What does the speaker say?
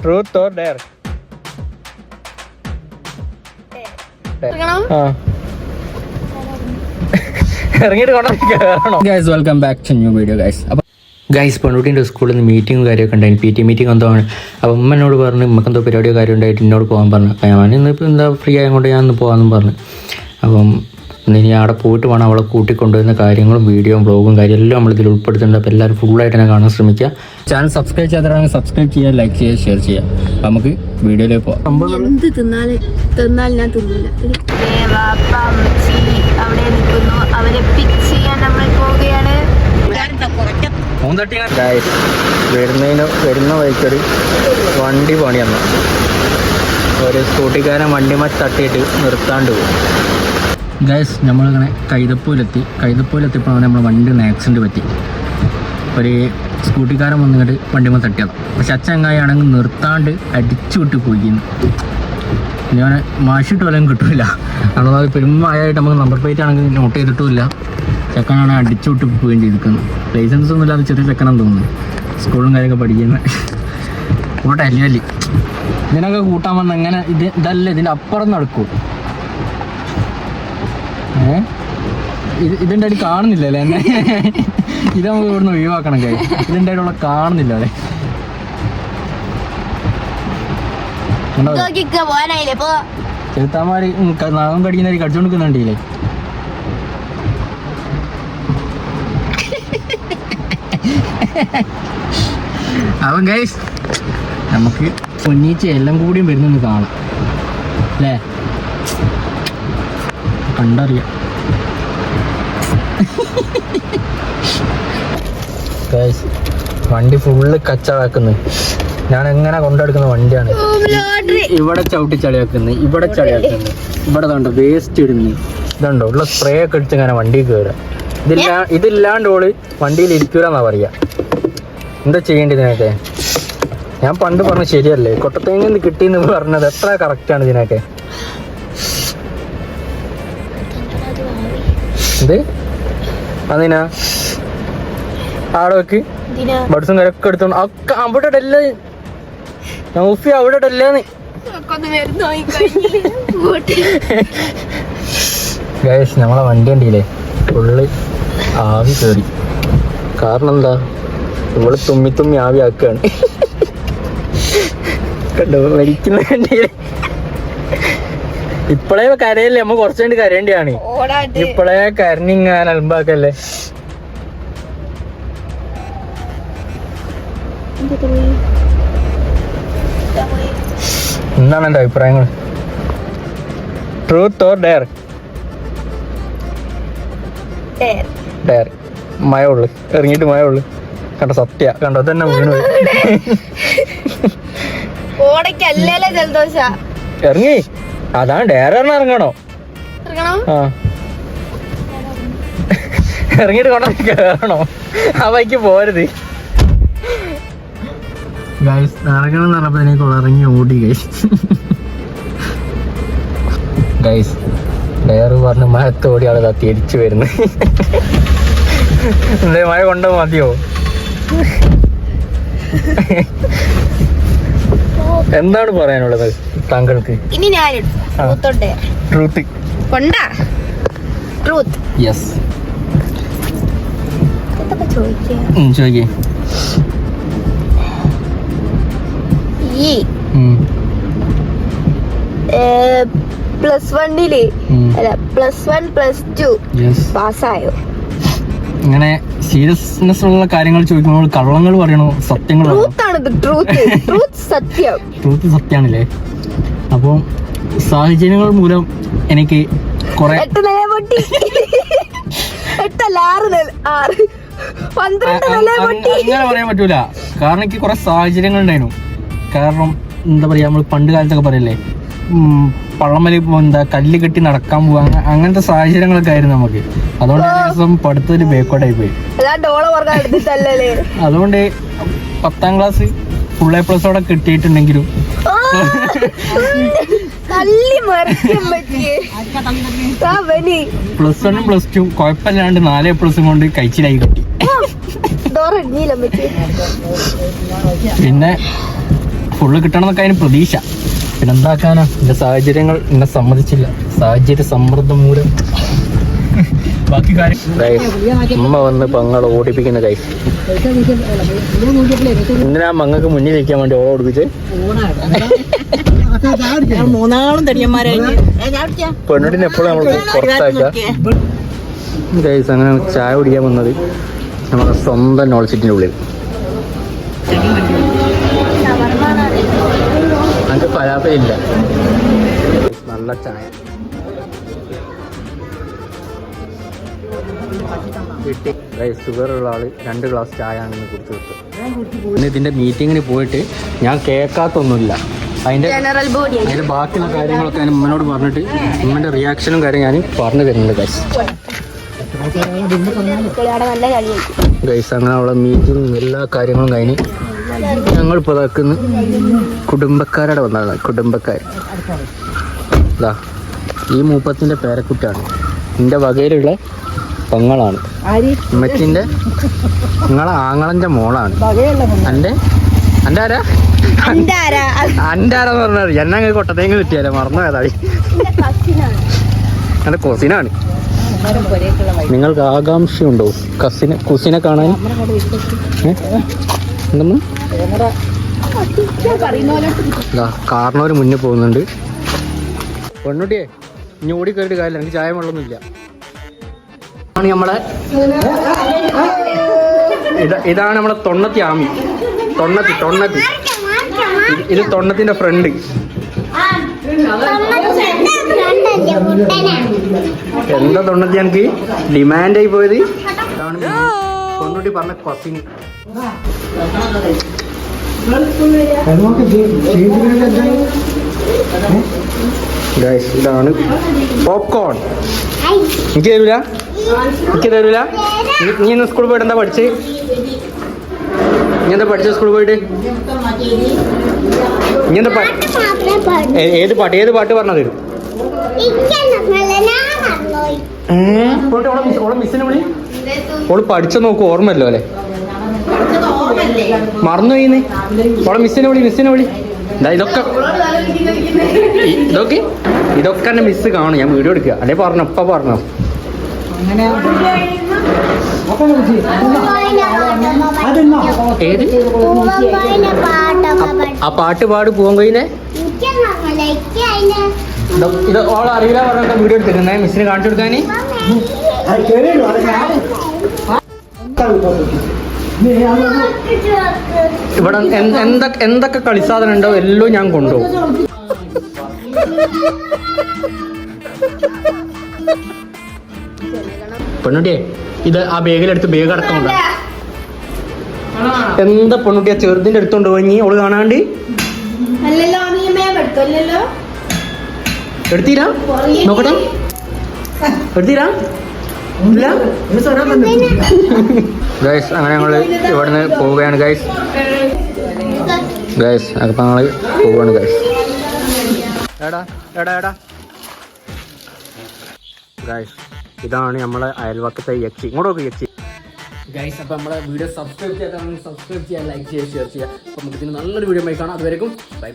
Truth or dare? ഇറങ്ങിയിട്ട് guys welcome back to new video guys. അപ്പോൾ guys പെൺകുട്ടീൻ്റെ സ്കൂളിൽ നിന്ന് മീറ്റിംഗ് കാര്യമൊക്കെ ഉണ്ടായി, PT മീറ്റിംഗ് എന്തോ ആണ്. അപ്പോൾ ഉമ്മ എന്നോട് പറഞ്ഞു ഉമ്മക്കെന്തോ പരിപാടിയോ കാര്യം ഉണ്ടായിട്ട് എന്നോട് പോകാൻ പറഞ്ഞു. അപ്പോൾ ഞാൻ ഇന്നിപ്പോൾ എന്താ ഫ്രീ ആയതുകൊണ്ട് ഞാൻ ഇന്ന് പോകാമെന്നും പറഞ്ഞു. അപ്പം ഇനി അവിടെ പോയിട്ട് വേണം അവളെ കൂട്ടിക്കൊണ്ടുവരുന്ന കാര്യങ്ങളും വീഡിയോയും ബ്ലോഗും കാര്യം എല്ലാം നമ്മളിതിൽ ഉൾപ്പെടുത്തുന്നുണ്ട്. അപ്പോൾ എല്ലാവരും ഫുള്ളായിട്ട് തന്നെ കാണാൻ ശ്രമിക്കുക. ചാനൽ സബ്സ്ക്രൈബ് ചെയ്യാത്തവരാണെങ്കിൽ സബ്സ്ക്രൈബ് ചെയ്യുക, ലൈക്ക് ചെയ്യുക, ഷെയർ ചെയ്യുക. അപ്പോൾ നമുക്ക് വീഡിയോയിലേക്ക് പോകാം. എന്ത് തിന്നാൽ ഞാൻ തിന്നില്ല. അവിടെ നിൽക്കുന്നു, അവരെ പിക്ക് ചെയ്യാൻ നമ്മൾ പോവുകയാണ്. വരുന്ന വഴിക്കൊരു വണ്ടി പണി വന്നു. ഒരു സ്കൂട്ടിക്കാരൻ വണ്ടിമ തട്ടിയിട്ട് നിർത്താണ്ട് പോകും. ഗൈസ് നമ്മളിങ്ങനെ കൈതപ്പൂലെത്തിയപ്പോഴാണ് നമ്മുടെ വണ്ടി ആക്സിഡൻറ്റ് പറ്റി. ഒരു സ്കൂട്ടിക്കാരൻ വന്നിട്ട് വണ്ടിമ തട്ടിയതാണ്. പക്ഷെ അച്ചങ്ങായാണെങ്കിൽ നിർത്താണ്ട് അടിച്ചു വിട്ട് പോയിക്കുന്നു. ഞാൻ മാഷിട്ട് വല്ലതും കിട്ടില്ല. അതായത് പെരുമായായിട്ട് നമുക്ക് നമ്പർ പ്ലേറ്റ് ആണെങ്കിൽ നോട്ട് ചെയ്തിട്ടുമില്ല. ചെക്കനാണ് അടിച്ചു വിട്ട് പോവുകയും ചെയ്തിരിക്കുന്നത്. ലൈസൻസ് ഒന്നും ഇല്ലാതെ ചെറിയ ചെക്കനാന്ന് തോന്നുന്നു. സ്കൂളും കാര്യമൊക്കെ പഠിക്കുന്നത് ഇവിടെ അല്ലി ഇതിനൊക്കെ കൂട്ടാൻ വന്ന എങ്ങനെ ഇതല്ല ഇതിൻ്റെ അപ്പുറം നടക്കും. ഇതിൻ്റെ അടി കാണുന്നില്ല അല്ലേ എന്നെ? ഇത് നമുക്ക് ഇവിടുന്ന് ഒഴിവാക്കണം. ഇതിൻ്റെ അടിയുള്ള കാണുന്നില്ല അല്ലേ? ചെറുത്താമാര് നാഗം കടിക്കുന്നവർ കടിച്ചോണ്ട് നിൽക്കുന്നുണ്ടല്ലേ? അവൻ ഗൈസ് നമുക്ക് പൊന്നീച്ച എല്ലാം കൂടിയും വരുന്നൊന്ന് കാണാം അല്ലേ? കണ്ടറിയാം. ഗൈസ് വണ്ടി ഫുള്ള് കച്ചവടക്കുന്നത്. ഞാൻ എങ്ങനെ കൊണ്ടെടുക്കുന്ന വണ്ടിയാണ്. ഇവിടെ ചവിട്ടി ചളിയാക്കുന്നത്, ഇവിടെ ചളിയാക്കുന്നത്, ഇവിടെ കണ്ടോ വേസ്റ്റ് ഇടുന്നു. ഇതുണ്ടോ ഉള്ള സ്പ്രേ ഒക്കെ അടിച്ച് ഇങ്ങനെ വണ്ടി കയറുക. ഇതില്ലാണ്ട് ഓള് വണ്ടിയിൽ ഇരിക്കൂലെന്നാ പറയാ. എന്താ ചെയ്യേണ്ടത് ഇതിനൊക്കെ? ഞാൻ പണ്ട് പറഞ്ഞ ശരിയല്ലേ? കൊട്ടത്തേങ്ങന്ന് കിട്ടിയെന്ന് പറഞ്ഞത് എത്ര കറക്റ്റാണ് ഇതിനൊക്കെ? ഇത് അതിനാ ആടെ വെക്ക് ബഡ്സും കരൊക്കെ എടുത്തോണ്ട് ഒക്കെ അവിടെ ഇടല്ലേ നൗഫി, അവിടെ ഇടല്ലേന്ന്. ഗൈസ് നമ്മളെ വണ്ടി ഉണ്ടില്ലേ ഫുള്ള് ആവി കയറി. കാരണം എന്താ? ഇവള് തുമ്മി ആവി ആക്കുകയാണ്. കണ്ടോ മരിക്കുന്ന വണ്ടിയില്. ഇപ്പളേ കരയല്ലേ, നമ്മ കുറച്ചുകൊണ്ട് കരയേണ്ടിയാണ്. ഇപ്പളേ കരഞ്ഞിങ്ങാൻ അലമ്പാക്കല്ലേ. എന്താണ് എന്റെ അഭിപ്രായങ്ങൾ? Truth or dare? ഡെയർ. മഴ ഉള്ളു, ഇറങ്ങിയിട്ട് മഴ ഉള്ളു. കണ്ടോ സത്യ കണ്ടോ തന്നെ വീണു. ഇറങ്ങി അതാണ് ഡെയർ. ഇറങ്ങണോ? ആ ഇറങ്ങിയിട്ട് കൊണ്ടോ കയറണോ? ആ ബൈക്ക് പോരുത്. ഗൈസ് ഇറങ്ങണം എന്ന് പറഞ്ഞപ്പോ എനിക്ക് ഇറങ്ങി ഓടി. ഗൈസ് ഡയറ് പറഞ്ഞ് മഴത്തോടി ആള് തിരിച്ചു വരുന്നു. എന്തേ മഴ കൊണ്ടോ മതിയോ? എന്താണ് പറയാനുള്ളത് താങ്കൾക്ക്? യെസ് ചോദിക്കേ. +1 അല്ല +1+2 പാസ്സായോ? ഇങ്ങനെ സീരിയസ്നെസ് ഉള്ള കാര്യങ്ങൾ ചോദിക്കുമ്പോൾ കള്ളങ്ങൾ പറയണോ സത്യങ്ങൾ? ട്രൂത്ത് സത്യമാണല്ലേ? അപ്പോൾ സാഹചര്യങ്ങൾ മൂലം എനിക്ക് കുറെ അങ്ങനെ പറയാൻ പറ്റൂല. കാരണം എനിക്ക് കുറെ സാഹചര്യങ്ങൾ ഉണ്ടായിരുന്നു. കാരണം എന്താ പറയാ, നമ്മൾ പണ്ട് കാലത്തൊക്കെ പറയല്ലേ പള്ളമലി എന്താ കല്ല് കെട്ടി നടക്കാൻ പോവാ, അങ്ങനത്തെ സാഹചര്യങ്ങളൊക്കെ ആയിരുന്നു നമുക്ക്. അതുകൊണ്ട് ദിവസം പഠിത്തത്തിൽ ബേക്കോട്ടായി പോയി. അതുകൊണ്ട് 10ാം ക്ലാസ് ഫുൾ A+ഓടെ കിട്ടിയിട്ടുണ്ടെങ്കിലും +1ഉം +2 കുഴപ്പമില്ലാണ്ട് 4 A+ കൊണ്ട് കഴിച്ചിലായി കിട്ടി. പിന്നെ ഫുള്ള് കിട്ടണം എന്നൊക്കെ അതിന് പ്രതീക്ഷ. പിന്നെ എന്താക്കാനാ, എൻ്റെ സാഹചര്യങ്ങൾ എന്നെ സമ്മതിച്ചില്ല. സാഹചര്യ സമ്മർദ്ദം മൂലം ബാക്കി കാര്യം. അമ്മ വന്ന് പങ്ങളെ ഓടിപ്പിക്കുന്ന കൈ. എന്തിനാ മങ്ങൾക്ക് മുന്നിൽ നിൽക്കാൻ വേണ്ടി ഓളെ ഓടിപ്പിച്ച്? മൂന്നാളും തടിയന്മാരായി പെണ്ണിനെ എപ്പോഴും നമ്മൾ പുറത്താക്കാം. ഗൈസ് അങ്ങനെ ചായ കുടിക്കാൻ വന്നത് നമ്മുടെ സ്വന്തം നോൾ സിറ്റിൻ്റെ ഉള്ളിൽ. അതിൻ്റെ പരാപയില്ല, നല്ല ചായ കിട്ടി. ഗൈസ് ഷുഗറുള്ള ആൾ 2 ഗ്ലാസ് ചായ ആണെന്ന് കുടിച്ച് കിട്ടും. പിന്നെ ഇതിൻ്റെ മീറ്റിങ്ങിന് പോയിട്ട് ഞാൻ കേൾക്കാത്തൊന്നുമില്ല. അതിൻ്റെ ബാക്കിയുള്ള കാര്യങ്ങളൊക്കെ ഞാൻ ഉമ്മനോട് പറഞ്ഞിട്ട് ഉമ്മൻ്റെ റിയാക്ഷനും കാര്യം ഞാൻ പറഞ്ഞു തരുന്നുണ്ട് ഗൈസ്. ഗൈസ് അങ്ങനെ അവിടെ മീറ്റിങ്ങും എല്ലാ കാര്യങ്ങളും കഴിഞ്ഞ് ഞങ്ങളിപ്പോൾ ഇതാക്കുന്ന കുടുംബക്കാരുടെ വന്നതാണ്. കുടുംബക്കാർ ഇതാ ഈ മൂപ്പത്തിൻ്റെ പേരക്കുറ്റാണ്, എൻ്റെ വകയിലുള്ള പെങ്ങളാണ്, ഉമ്മച്ചിൻ്റെ നിങ്ങളെ ആങ്ങളൻ്റെ മോളാണ്. എൻ്റെ ആരാ പറഞ്ഞാൽ എന്നെ അങ്ങനെ കൊട്ടത്തേക്ക് കിട്ടിയാലോ മറന്നു ഏതാടി. എൻ്റെ കൊസിനാണ്. നിങ്ങൾക്ക് ആകാംക്ഷയുണ്ടോ കുസിനെ കാണാൻ? എന്തെന്ന് കാരണവർ മുന്നേ പോകുന്നുണ്ട്. പെണ്ണുട്ടിയെ ഇനി ഓടി കയറിയിട്ട് കാര്യമില്ല, എനിക്ക് ചായ വെള്ളമൊന്നുമില്ല. ഇതാണ് നമ്മളെ തൊണ്ണത്തി ആമി. തൊണ്ണത്തി ഇത് തൊണ്ണത്തിന്റെ ഫ്രണ്ട്. എന്താ തൊണ്ണത്തി എനിക്ക് ഡിമാൻഡ് ആയി പോയത്? തൊണ്ണൂറ്റി പറഞ്ഞ കൊസിൻ. ഇതാണ് പോപ്കോൺ. എനിക്ക് തരൂല. നീ ഇന്ന് സ്കൂളിൽ പോയിട്ട് എന്താ പഠിച്ച്? നീ എന്താ പഠിച്ച സ്കൂളിൽ പോയിട്ട്? നീ എന്താ ഏത് പാട്ട് പറഞ്ഞത്? ഓളെ മിസ്സിനെ വിളി. ഓള് പഠിച്ച നോക്കും, ഓർമ്മല്ലോ അല്ലേ? മറന്നു പോയിന്ന്. ഓളെ മിസ്സിനെ വിളി. ഇതൊക്കെ എന്നെ മിസ് കാണും. ഞാൻ വീഡിയോ എടുക്കുക അല്ലെ പറഞ്ഞു. ഇപ്പൊ പറഞ്ഞോ ഏത് ആ പാട്ട് പാട് പോവാൻ കഴിയുന്നേ? ഇത് ഓൾ അറിയില്ല പറഞ്ഞിട്ട് വീഡിയോ എടുത്തിരുന്നേ മിസ്സിന് കാണിച്ചു കൊടുക്കാന്. ഇവിടെ എന്തൊക്കെ കളിസാധനം ഉണ്ടോ എല്ലാം ഞാൻ കൊണ്ടുപോകും. പെണ്ണുട്ടിയെ ഇത് ആ ബാഗിലെടുത്ത് ബാഗ് അടക്കമുണ്ട. എന്താ പെണ്ണുട്ടിയെ ചെറുതിന്റെ അടുത്തോണ്ട് പോയി ഓള് കാണാണ്ട് എടുത്തീരാ? നോക്കട്ടെ, എടുത്തീരാ? ഇല്ല ഗൈസ്. അങ്ങനെ ഞങ്ങള് ഇവിടുന്ന് പോവുകയാണ് ഗൈസ്. അതിപ്പോ ഞങ്ങള് പോവുകയാണ് ഗൈസ്. എടാ ഗൈസ് ഇതാണ് നമ്മളെ അയൽവക്കത്തെ യക്ഷി. ഇങ്ങോട്ട് നോക്ക് യക്ഷി. ഗൈസ് അപ്പോൾ നമ്മളെ വീഡിയോ സബ്സ്ക്രൈബ് ചെയ്യാൻ, ലൈക്ക് ചെയ്യുക, ഷെയർ ചെയ്യുക. അപ്പോൾ നമുക്ക് ഇതിന് നല്ലൊരു വീഡിയോ ആയി കാണാം. അതുവരെയും ബൈ.